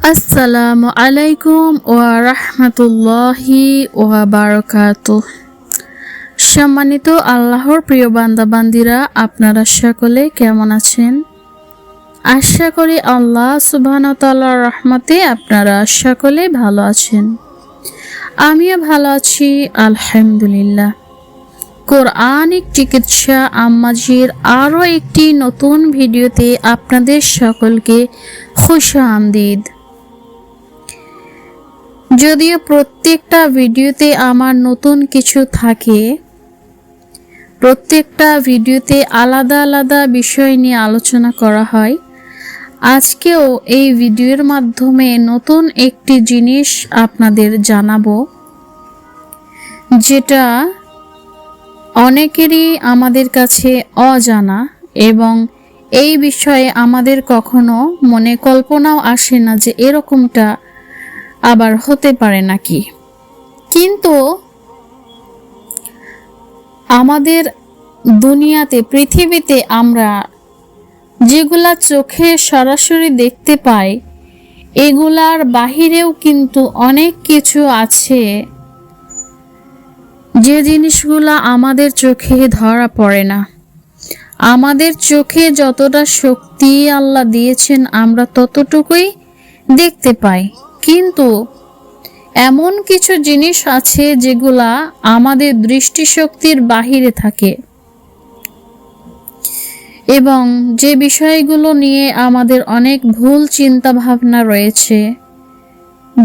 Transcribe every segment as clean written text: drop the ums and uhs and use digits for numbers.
আসসালামু আলাইকুম ওয়া রাহমাতুল্লাহি ওয়া বারাকাতুহু। সম্মানিত আল্লাহর প্রিয় বান্দাবান্দিরা, আপনারা সকলে কেমন আছেন? আশা করি আল্লাহ সুবহানাহু ওয়া তাআলার রহমতে আপনারা সকলে ভালো আছেন। আমিও ভালো আছি আলহামদুলিল্লাহ। কোরআনিক চিকিৎসা আম্মাজির আরও একটি নতুন ভিডিওতে আপনাদের সকলকে খুশামদিদ। যদিও প্রত্যেকটা ভিডিওতে আমার নতুন কিছু থাকে, প্রত্যেকটা ভিডিওতে আলাদা আলাদা বিষয় নিয়ে আলোচনা করা হয়, আজকেও এই ভিডিওর মাধ্যমে নতুন একটি জিনিস আপনাদের জানাবো, যেটা অনেকেরই আমাদের কাছে অজানা এবং এই বিষয়ে আমাদের কখনো মনে কল্পনাও আসে না যে এরকমটা আবার হতে পারে নাকি। কিন্তু আমাদের দুনিয়াতে, পৃথিবীতে আমরা যেগুলা চোখে সরাসরি দেখতে পাই, এগুলার বাহিরেও কিন্তু অনেক কিছু আছে যে জিনিসগুলা আমাদের চোখে ধরা পড়ে না। আমাদের চোখে যতটা শক্তি আল্লাহ দিয়েছেন আমরা ততটুকুই দেখতে পাই, কিন্তু এমন কিছু জিনিস আছে যেগুলা আমাদের দৃষ্টিশক্তির বাহিরে থাকে এবং যে বিষয়গুলো নিয়ে আমাদের অনেক ভুল চিন্তা ভাবনা রয়েছে,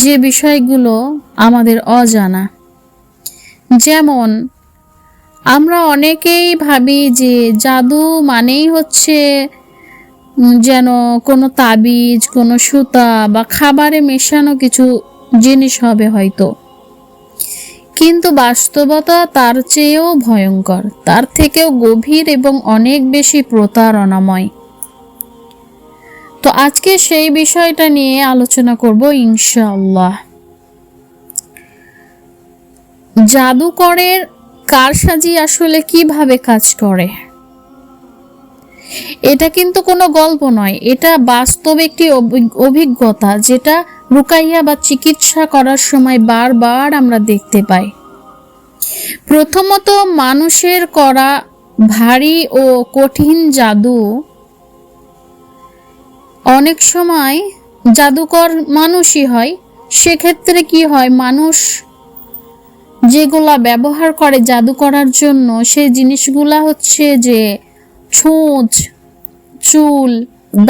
যে বিষয়গুলো আমাদের অজানা। যেমন আমরা অনেকেই ভাবি যে জাদু মানেই হচ্ছে যেন কোনো তাবিজ, কোনো সুতা বা খাবারে মেশানো কিছু জিনিস হবে হয়তো, কিন্তু বাস্তবতা তার চেয়েও ভয়ঙ্কর, তার থেকেও গভীর এবং অনেক বেশি প্রতারণাময়। তো আজকে সেই বিষয়টা নিয়ে আলোচনা করব ইনশাআল্লাহ। জাদুকরের কারসাজি আসলে কিভাবে কাজ করে, এটা কিন্তু কোনো গল্প নয়, এটা বাস্তব একটি অভিজ্ঞতা যেটা রুকাইয়া বা চিকিৎসা করার সময় বারবার আমরা দেখতে পাই। প্রথমত, মানুষের করা ভারী ও কঠিন জাদু অনেক সময় জাদুকর মানুষই হয়। সেক্ষেত্রে কি হয়, মানুষ যেগুলা ব্যবহার করে জাদু করার জন্য, সেই জিনিসগুলা হচ্ছে যে ছুঁচ, চুল,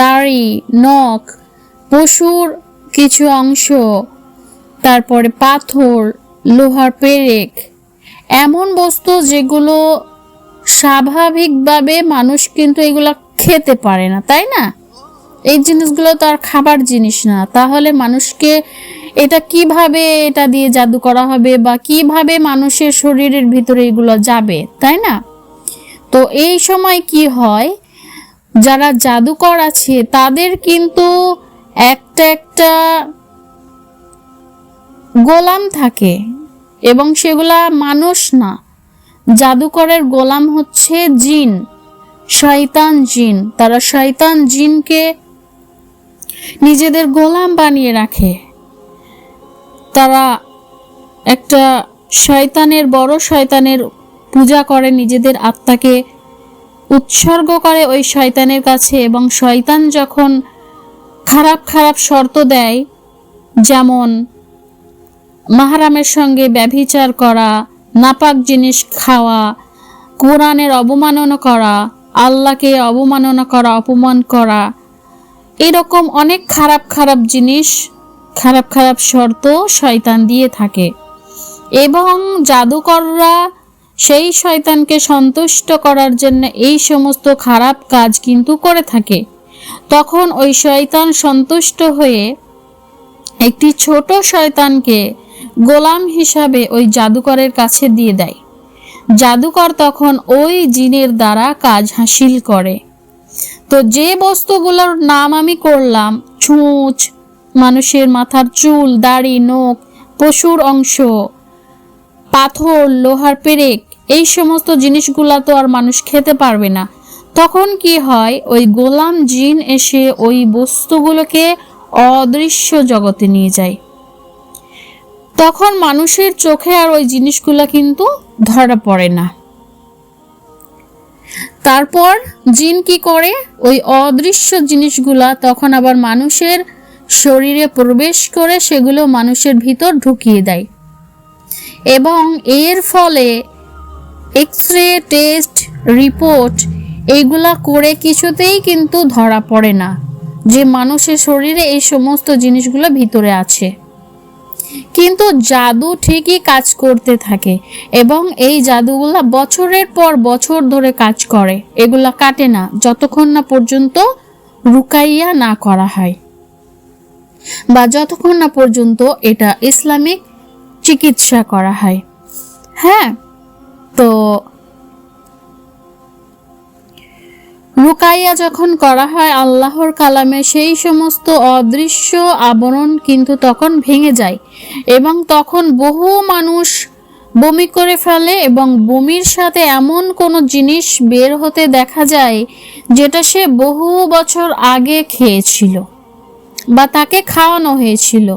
দাড়ি, নখ, পশুর কিছু অংশ, তারপরে পাথর, লোহার পেরেক, এমন বস্তু যেগুলো স্বাভাবিকভাবে মানুষ কিন্তু এগুলা খেতে পারে না, তাই না? এই জিনিসগুলো তো আর খাবার জিনিস না, তাহলে মানুষকে এটা কিভাবে এটা দিয়ে জাদু করা হবে বা কিভাবে মানুষের শরীরের ভিতরে এগুলো যাবে, তাই না? তো এই সময় কি হয়, যারা জাদুকর আছে তাদের কিন্তু একটা একটা গোলাম থাকে এবং সেগুলা মানুষ না। জাদুকরের গোলাম হচ্ছে জিন, শয়তান জিন। তারা শয়তান জিনকে নিজেদের গোলাম বানিয়ে রাখে। তারা একটা শয়তানের, বড় শয়তানের পূজা করে, নিজেদের আত্মাকে উৎসর্গ করে ওই শয়তানের কাছে, এবং শয়তান যখন খারাপ খারাপ শর্ত দেয়, যেমন মাহরামের সঙ্গে ব্যভিচার করা, নাপাক জিনিস খাওয়া, কোরআনের অবমাননা করা, আল্লাহকে অবমাননা করা, অপমান করা, এরকম অনেক খারাপ খারাপ জিনিস, খারাপ খারাপ শর্ত শয়তান দিয়ে থাকে এবং জাদুকররা সেই শয়তানকে সন্তুষ্ট করার জন্য এই সমস্ত খারাপ কাজ কিন্তু করে থাকে। তখন ওই শয়তান সন্তুষ্ট হয়ে একটি ছোট শয়তানকে গোলাম হিসাবে ওই জাদুকরের কাছে দিয়ে দেয়। জাদুকর তখন ওই জিনের দ্বারা কাজ হাসিল করে। তো যে বস্তুগুলোর নাম আমি করলাম, ছুঁচ, মানুষের মাথার চুল, দাড়ি, নখ, পশুর অংশ, পাথর, লোহার পেরেক, এই সমস্ত জিনিসগুলা তো আর মানুষ খেতে পারবে না। তখন কি হয়, ওই গোলাম জিন এসে ওই বস্তুগুলোকে অদৃশ্য জগতে নিয়ে যায়। তখন মানুষের চোখে আর ওই জিনিসগুলা কিন্তু ধরা পড়ে না। তারপর জিন কি করে, ওই অদৃশ্য জিনিসগুলা তখন আবার মানুষের শরীরে প্রবেশ করে সেগুলো মানুষের ভিতর ঢুকিয়ে দেয়, এবং এর ফলে এক্সরে, টেস্ট, রিপোর্ট এইগুলা করে কিছুতেই কিন্তু ধরা পড়ে না যে মানুষের শরীরে এই সমস্ত জিনিসগুলো ভিতরে আছে। কিন্তু জাদু ঠিকই কাজ করতে থাকে, এবং এই জাদুগুলা বছরের পর বছর ধরে কাজ করে, এগুলা কাটে না যতক্ষণ না পর্যন্ত রুকাইয়া না করা হয়, বা যতক্ষণ না পর্যন্ত এটা ইসলামিক চিকিৎসা করা হয়। হ্যাঁ, তো রুকাইয়া যখন করা হয় আল্লাহর কালামে, সেই সমস্ত অদৃশ্য আবরণ কিন্তু তখন ভেঙে যায়, এবং তখন বহু মানুষ বমি করে ফেলে, এবং বমির সাথে এমন কোনো জিনিস বের হতে দেখা যায় যেটা সে বহু বছর আগে খেয়েছিল বা তাকে খাওয়ানো হয়েছিল।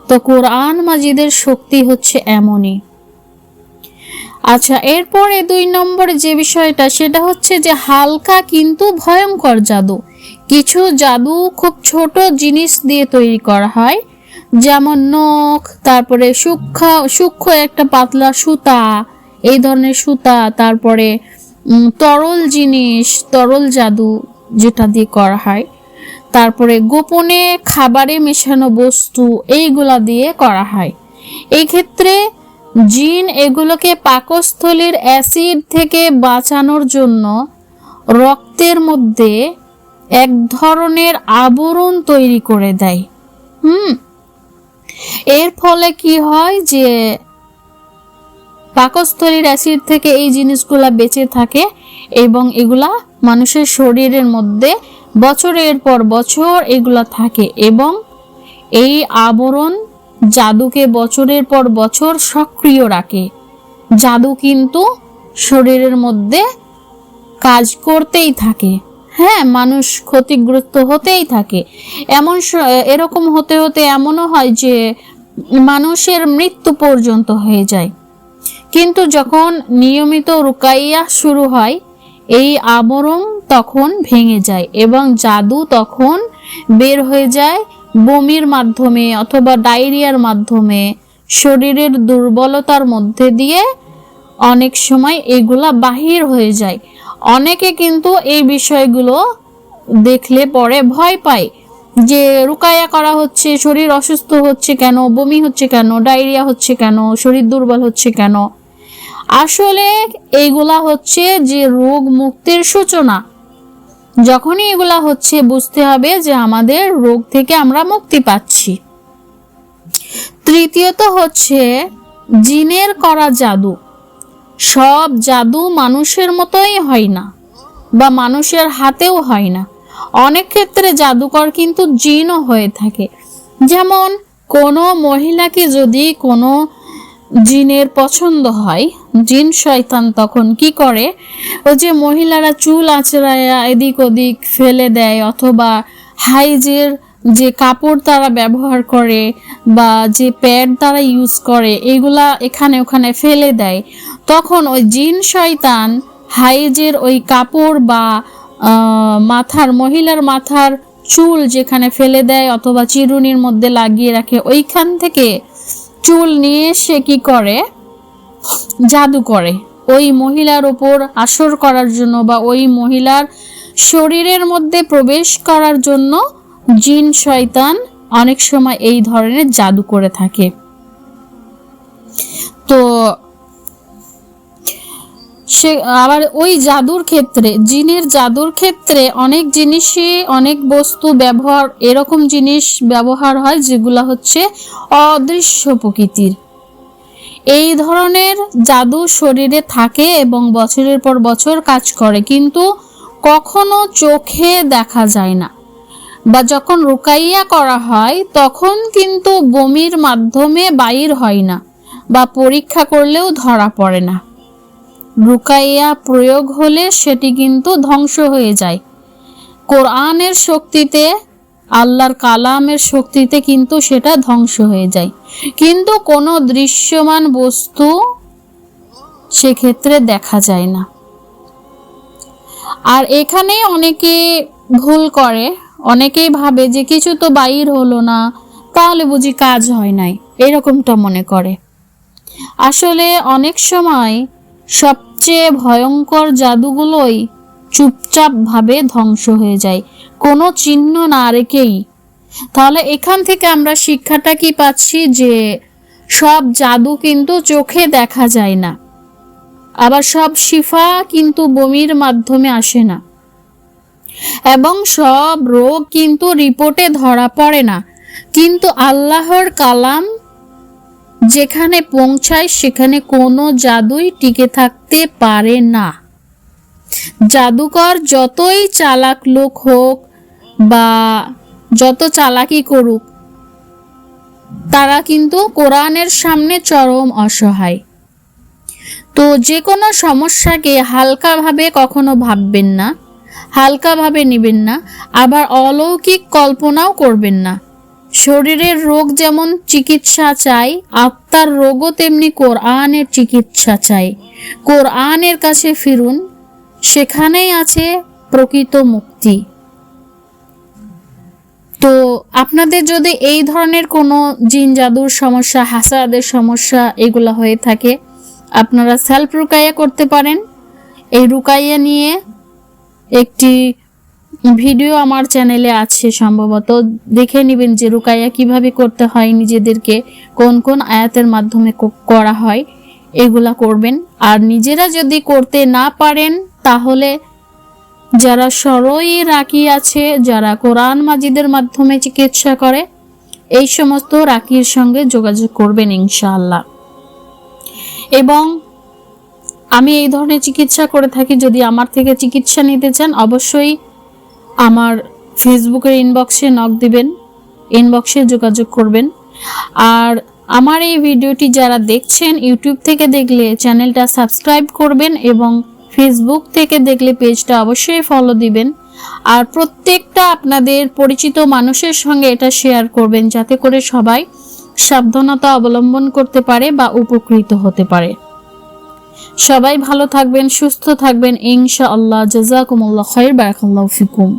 তো কোরআন মাজিদের শক্তি হচ্ছে এমনই। আচ্ছা, এরপরে 2 নম্বরে যে বিষয়টা সেটা হচ্ছে যে হালকা কিন্তু ভয়ঙ্কর জাদু। কিছু জাদু খুব ছোট জিনিস দিয়ে তৈরি করা হয়, যেমন নখ, তারপরে সূক্ষ্ম একটা পাতলা সুতা, এই ধরনের সুতা, তারপরে তরল জিনিস, তরল জাদু যেটা দিয়ে করা হয়, তারপরে গোপনে খাবারে মেশানো বস্তু, এইগুলা দিয়ে করা হয়। এই ক্ষেত্রে জিন এগুলোকে পাকস্থলীর অ্যাসিড থেকে বাঁচানোর জন্য রক্তের মধ্যে এক ধরনের আবরণ তৈরি করে দেয়। এর ফলে কি হয় যে পাকস্থলীর অ্যাসিড থেকে এই জিনিসগুলা বেঁচে থাকে, এবং এগুলা মানুষের শরীরের মধ্যে বছরের পর বছর এগুলা থাকে, এবং এই আবরণ জাদুকে বছরের পর বছর সক্রিয় রাখে। জাদু কিন্তু শরীরের মধ্যে কাজ করতেই থাকে। হ্যাঁ, মানুষ ক্ষতিগ্রস্ত হতেই থাকে। এরকম হতে হতে এমনও হয় যে মানুষের মৃত্যু পর্যন্ত হয়ে যায়। কিন্তু যখন নিয়মিত রুকাইয়া শুরু হয়, এই আবরণ তখন ভেঙে যায়, এবং জাদু তখন বের হয়ে যায় বমির মাধ্যমে অথবা ডায়রিয়ার মাধ্যমে, শরীরের দুর্বলতার মধ্যে দিয়ে অনেক সময় এগুলা বাহির হয়ে যায়। অনেকে কিন্তু এই বিষয়গুলো দেখলে পরে ভয় পায় যে রুকাইয়া করা হচ্ছে, শরীর অসুস্থ হচ্ছে কেন, বমি হচ্ছে কেন, ডায়রিয়া হচ্ছে কেন, শরীর দুর্বল হচ্ছে কেন। আসলে এইগুলা হচ্ছে যে রোগ মুক্তির সূচনা। যখনই এগুলা হচ্ছে বুঝতে হবে যে আমাদের রোগ থেকে আমরা মুক্তি পাচ্ছি। তৃতীয়ত হচ্ছে জিনের করা জাদু। সব জাদু মানুষের মতোই হয় না, বা মানুষের হাতেও হয় না। অনেক ক্ষেত্রে জাদুকর কিন্তু জিনও হয়ে থাকে। যেমন কোনো মহিলাকে যদি কোনো জিনের পছন্দ হয়, জিন শয়তান তখন কি করে, ওই যে মহিলারা চুল আঁচড়ায়া এদিক ওদিক ফেলে দেয়, অথবা হাইজের যে কাপড় তারা ব্যবহার করে বা যে প্যাড তারা ইউজ করে, এগুলা এখানে ওখানে ফেলে দেয়, তখন ওই জিন শয়তান হাইজের ওই কাপড় বা মহিলার মাথার চুল যেখানে ফেলে দেয় অথবা চিরুনির মধ্যে লাগিয়ে রাখে, ওইখান থেকে চুল নিয়ে সে কি করে, জাদু করে ওই মহিলার উপর আসর করার জন্য, বা ওই মহিলার শরীরের মধ্যে প্রবেশ করার জন্য জিন শয়তান অনেক সময় এই ধরনের জাদু করে থাকে। তো সে আবার ওই জাদুর ক্ষেত্রে, জিনের জাদুর ক্ষেত্রে অনেক জিনিসই, অনেক বস্তু ব্যবহার, এরকম জিনিস ব্যবহার হয় যেগুলা হচ্ছে অদৃশ্য প্রকৃতির। এই ধরনের জাদু শরীরে থাকে এবং বছরের পর বছর কাজ করে, কিন্তু কখনো চোখে দেখা যায় না। বা যখন রুকাইয়া করা হয় তখন কিন্তু বমির মাধ্যমে বাইর হয় না, বা পরীক্ষা করলেও ধরা পড়ে না। রুকাইয়া প্রয়োগ হলে সেটি কিন্তু ধ্বংস হয়ে যায়। কোরআনের শক্তিতে আল্লাহর কালামের শক্তিতে কিন্তু সেটা ধ্বংস হয়ে যায়। কিন্তু কোনো দৃশ্যমান বস্তু সেক্ষেত্রে দেখা যায় না। আর এখানে অনেকে ভুল করে, অনেকেই ভাবে যে কিছু তো বাইর হলো না, তাহলে বুঝি কাজ হয় নাই, এরকমটা মনে করে। আসলে অনেক সময় সবচেয়ে ভয়ঙ্কর জাদুগুলোই চুপচাপ ভাবে ধ্বংস হয়ে যায়, কোনো চিহ্ন না রেখেই। তাহলে এখান থেকে আমরা শিক্ষাটা কি পাচ্ছি, যে সব জাদু কিন্তু চোখে দেখা যায় না, আবার সব শিফা কিন্তু বমির মাধ্যমে আসে না, এবং সব রোগ কিন্তু রিপোর্টে ধরা পড়ে না। কিন্তু আল্লাহর কালাম যেখানে পৌঁছায় সেখানে কোনো জাদুই টিকে থাকতে পারে না। জাদুকর যতই চালাক লোক হোক বা যত চালাকি করুক, তারা কিন্তু কোরআনের সামনে চরম অসহায়। তো যে কোনো সমস্যাকে হালকাভাবে কখনো ভাববেন না, হালকাভাবে নেবেন না, আবার অলৌকিক কল্পনাও করবেন না। শরীরের রোগ যেমন চিকিৎসা চাই, আত্মার রোগও তেমনি কোরআনের চিকিৎসা চাই। কোরআনের কাছে ফিরুন, সেখানেই আছে প্রকৃত মুক্তি। তো আপনাদের যদি এই ধরনের কোনো জিন জাদুর সমস্যা, হাসাদের সমস্যা এগুলো হয়ে থাকে, আপনারা সেলফ রুকাইয়া করতে পারেন। এই রুকাইয়া নিয়ে একটি ভিডিও আমার চ্যানেলে আছে, সম্ভবত দেখে নেবেন যে রুকাইয়া কিভাবে করতে হয়, নিজেদেরকে কোন কোন আয়াতের মাধ্যমে করা হয়, এগুলা করবেন। আর নিজেরা যদি করতে না পারেন, তাহলে যারা সরই রাকি আছে, যারা কোরআন মাজিদের মাধ্যমে চিকিৎসা করে, এই সমস্ত রাকির সঙ্গে যোগাযোগ করবেন ইনশাআল্লাহ। এবং আমি এই ধরনের চিকিৎসা করে থাকি। যদি আমার থেকে চিকিৎসা নিতে চান, অবশ্যই আমার ফেসবুকের ইনবক্সে নক দিবেন, ইনবক্সে যোগাযোগ করবেন। আর আমার এই ভিডিওটি যারা দেখছেন, ইউটিউব থেকে দেখলে চ্যানেলটা সাবস্ক্রাইব করবেন, এবং ফেসবুক থেকে দেখলে পেজটা অবশ্যই ফলো দিবেন। আর প্রত্যেকটা আপনাদের পরিচিত মানুষের সঙ্গে এটা শেয়ার করবেন, যাতে করে সবাই সাবধানতা অবলম্বন করতে পারে বা উপকৃত হতে পারে। সবাই ভালো থাকবেন, সুস্থ থাকবেন ইনশাআল্লাহ। জাযাকুমুল্লাহ খাইর, বারাকাল্লাহু ফিকুম।